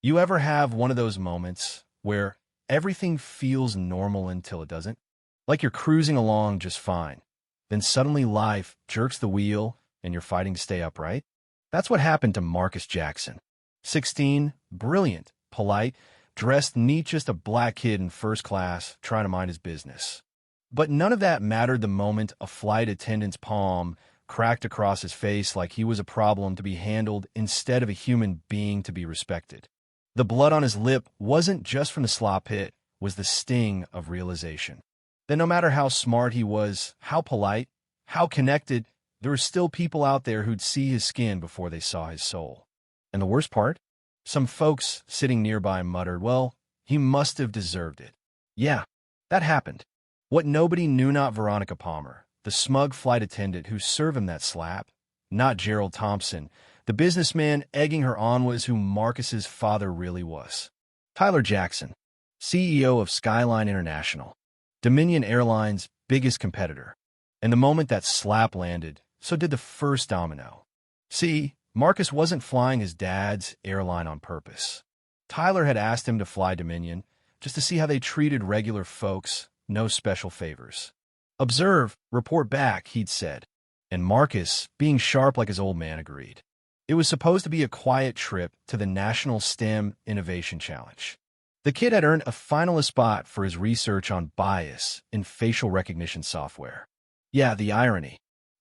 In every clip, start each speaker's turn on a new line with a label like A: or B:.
A: You ever have one of those moments where everything feels normal until it doesn't? Like you're cruising along just fine. Then suddenly life jerks the wheel and you're fighting to stay upright? That's what happened to Marcus Jackson. 16, brilliant, polite, dressed neat, just a black kid in first class trying to mind his business. But none of that mattered the moment a flight attendant's palm cracked across his face like he was a problem to be handled instead of a human being to be respected. The blood on his lip wasn't just from the slop hit, was the sting of realization. That no matter how smart he was, how polite, how connected, there were still people out there who'd see his skin before they saw his soul. And the worst part? Some folks sitting nearby muttered, well, he must have deserved it. Yeah, that happened. What nobody knew, not Veronica Palmer, the smug flight attendant who served him that slap, not Gerald Thompson, the businessman egging her on, was who Marcus's father really was. Tyler Jackson, CEO of Skyline International, Dominion Airlines' biggest competitor. And the moment that slap landed, so did the first domino. See, Marcus wasn't flying his dad's airline on purpose. Tyler had asked him to fly Dominion just to see how they treated regular folks, no special favors. Observe, report back, he'd said. And Marcus, being sharp like his old man, agreed. It was supposed to be a quiet trip to the National STEM Innovation Challenge. The kid had earned a finalist spot for his research on bias in facial recognition software. Yeah, the irony.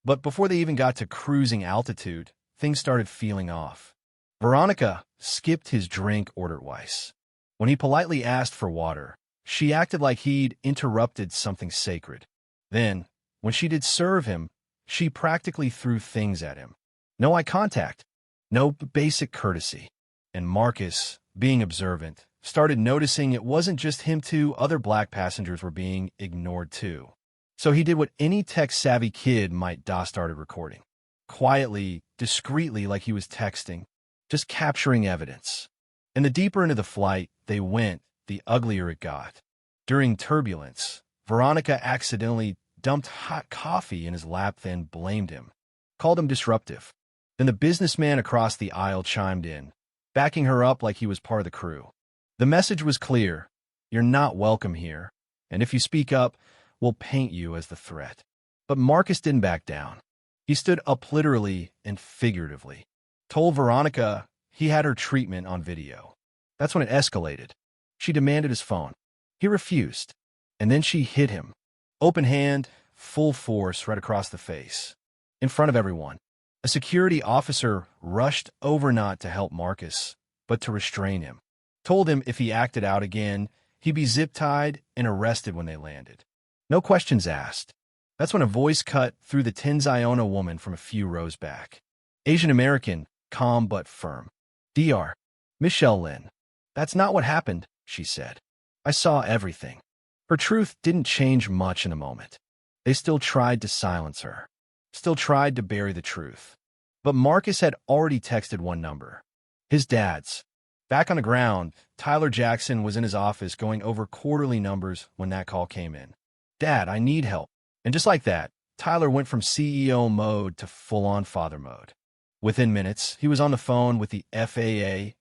A: But before they even got to cruising altitude, things started feeling off. Veronica skipped his drink order twice. When he politely asked for water, she acted like he'd interrupted something sacred. Then, when she did serve him, she practically threw things at him. No eye contact, no basic courtesy. And Marcus, being observant, started noticing it wasn't just him too, other black passengers were being ignored too. So he did what any tech-savvy kid might do, started recording. Quietly, discreetly, like he was texting, just capturing evidence. And the deeper into the flight they went, the uglier it got. During turbulence, Veronica accidentally dumped hot coffee in his lap, then blamed him, called him disruptive. Then the businessman across the aisle chimed in, backing her up like he was part of the crew. The message was clear: you're not welcome here, and if you speak up, we'll paint you as the threat. But Marcus didn't back down. He stood up literally and figuratively, told Veronica he had her treatment on video. That's when it escalated. She demanded his phone. He refused, and then she hit him. Open hand, full force, right across the face. In front of everyone. A security officer rushed over not to help Marcus, but to restrain him. Told him if he acted out again, he'd be zip-tied and arrested when they landed. No questions asked. That's when a voice cut through the tense Iona woman from a few rows back. Asian American, calm but firm. Dr. Michelle Lynn. That's not what happened, she said. I saw everything. Her truth didn't change much in the moment. They still tried to silence her. Still tried to bury the truth. But Marcus had already texted one number. His dad's. Back on the ground, Tyler Jackson was in his office going over quarterly numbers when that call came in. Dad, I need help. And just like that, Tyler went from CEO mode to full-on father mode. Within minutes, he was on the phone with the FAA,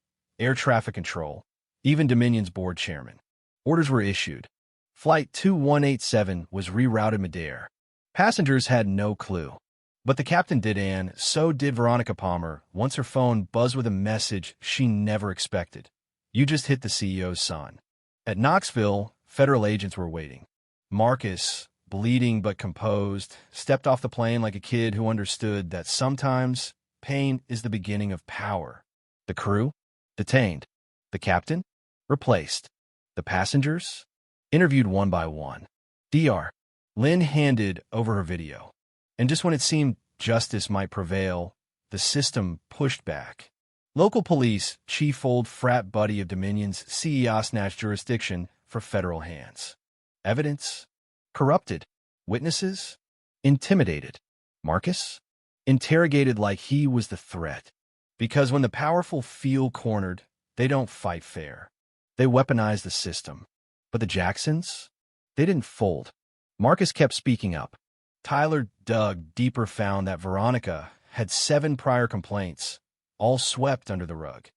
A: Air Traffic Control, even Dominion's board chairman. Orders were issued. Flight 2187 was rerouted midair. Passengers had no clue. But the captain did, and so did Veronica Palmer once her phone buzzed with a message she never expected. You just hit the CEO's son. At Knoxville, federal agents were waiting. Marcus, bleeding but composed, stepped off the plane like a kid who understood that sometimes pain is the beginning of power. The crew? Detained. The captain? Replaced. The passengers? Interviewed one by one. Dr. Lynn handed over her video. And just when it seemed justice might prevail, the system pushed back. Local police, chief old frat buddy of Dominion's CEO, snatched jurisdiction for federal hands. Evidence? Corrupted. Witnesses? Intimidated. Marcus? Interrogated like he was the threat. Because when the powerful feel cornered, they don't fight fair. They weaponize the system. But the Jacksons? They didn't fold. Marcus kept speaking up. Tyler dug deeper, found that Veronica had 7 prior complaints, all swept under the rug.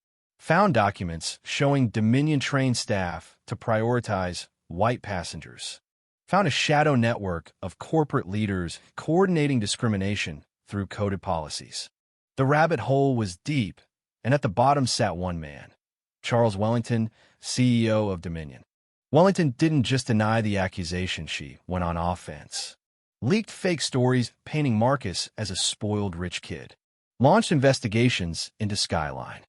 A: found documents showing Dominion-trained staff to prioritize white passengers, found a shadow network of corporate leaders coordinating discrimination through coded policies. The rabbit hole was deep, and at the bottom sat one man, Charles Wellington, CEO of Dominion. Wellington didn't just deny the accusation, she went on offense. Leaked fake stories painting Marcus as a spoiled rich kid. Launched investigations into Skyline.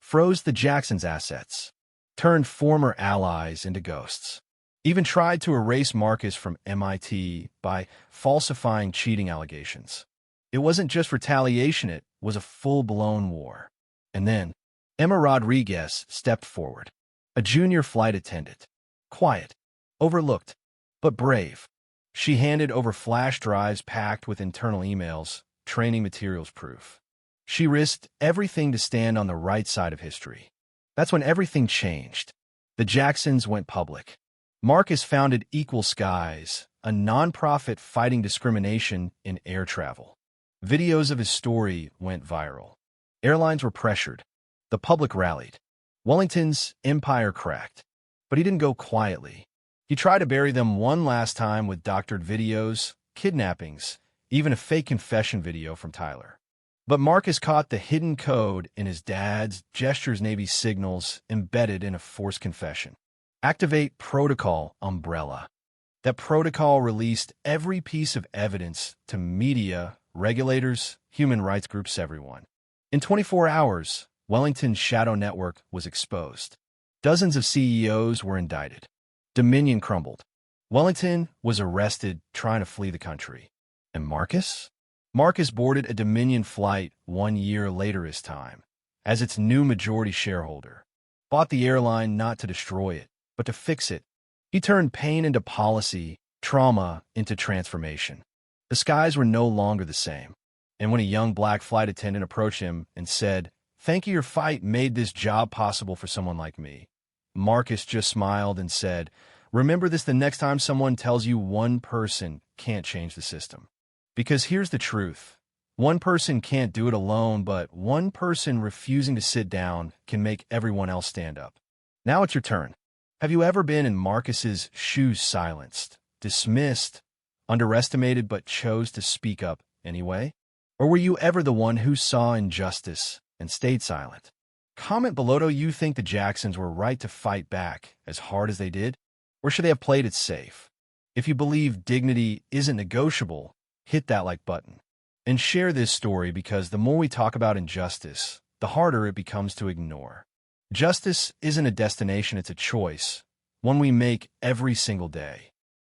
A: Froze the Jacksons' assets. Turned former allies into ghosts. Even tried to erase Marcus from MIT by falsifying cheating allegations. It wasn't just retaliation, it was a full-blown war. And then, Emma Rodriguez stepped forward. A junior flight attendant. Quiet. Overlooked. But brave. She handed over flash drives packed with internal emails, training materials proof. She risked everything to stand on the right side of history. That's when everything changed. The Jacksons went public. Marcus founded Equal Skies, a nonprofit fighting discrimination in air travel. Videos of his story went viral. Airlines were pressured. The public rallied. Wellington's empire cracked. But he didn't go quietly. He tried to bury them one last time with doctored videos, kidnappings, even a fake confession video from Tyler. But Marcus caught the hidden code in his dad's Gestures Navy signals embedded in a forced confession. Activate Protocol Umbrella. That protocol released every piece of evidence to media, regulators, human rights groups, everyone. In 24 hours, Wellington's shadow network was exposed. Dozens of CEOs were indicted. Dominion crumbled. Wellington was arrested trying to flee the country. And Marcus? Marcus boarded a Dominion flight 1 year later his time, as its new majority shareholder. Bought the airline not to destroy it, but to fix it. He turned pain into policy, trauma into transformation. The skies were no longer the same. And when a young black flight attendant approached him and said, "Thank you, your fight made this job possible for someone like me," Marcus just smiled and said, "Remember this the next time someone tells you one person can't change the system. Because here's the truth. One person can't do it alone, but one person refusing to sit down can make everyone else stand up." Now it's your turn. Have you ever been in Marcus's shoes, silenced, dismissed, underestimated, but chose to speak up anyway? Or were you ever the one who saw injustice and stayed silent? Comment below, do you think the Jacksons were right to fight back as hard as they did? Or should they have played it safe? If you believe dignity isn't negotiable, hit that like button. And share this story, because the more we talk about injustice, the harder it becomes to ignore. Justice isn't a destination, it's a choice, one we make every single day.